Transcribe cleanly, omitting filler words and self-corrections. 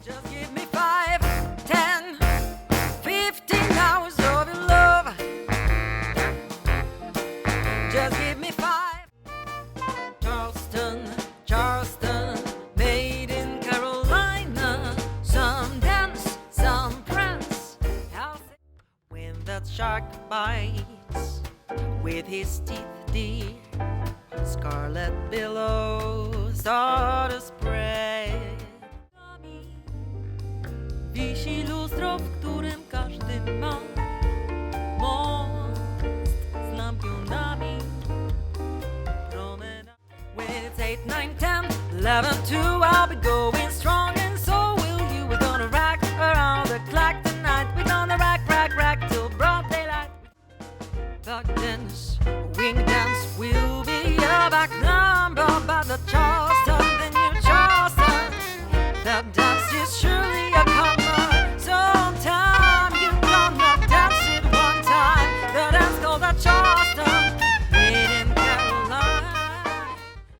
Just give me 5, 10, 15 hours of your love. Just give me 5. Charleston, Charleston, made in Carolina. Some dance, some prance. When that shark bites with his teeth, dear, scarlet billows start to spread. Wisi lustro, w którym każdy ma most z lampionami. When it's 8, 9, 10, 11, 2, I'll be going strong, and so will you. We're gonna rock around the clock tonight. We're gonna rock till broad daylight. Back dance, wing dance will be a back number by the Charleston, the new Charleston. That dance is surely a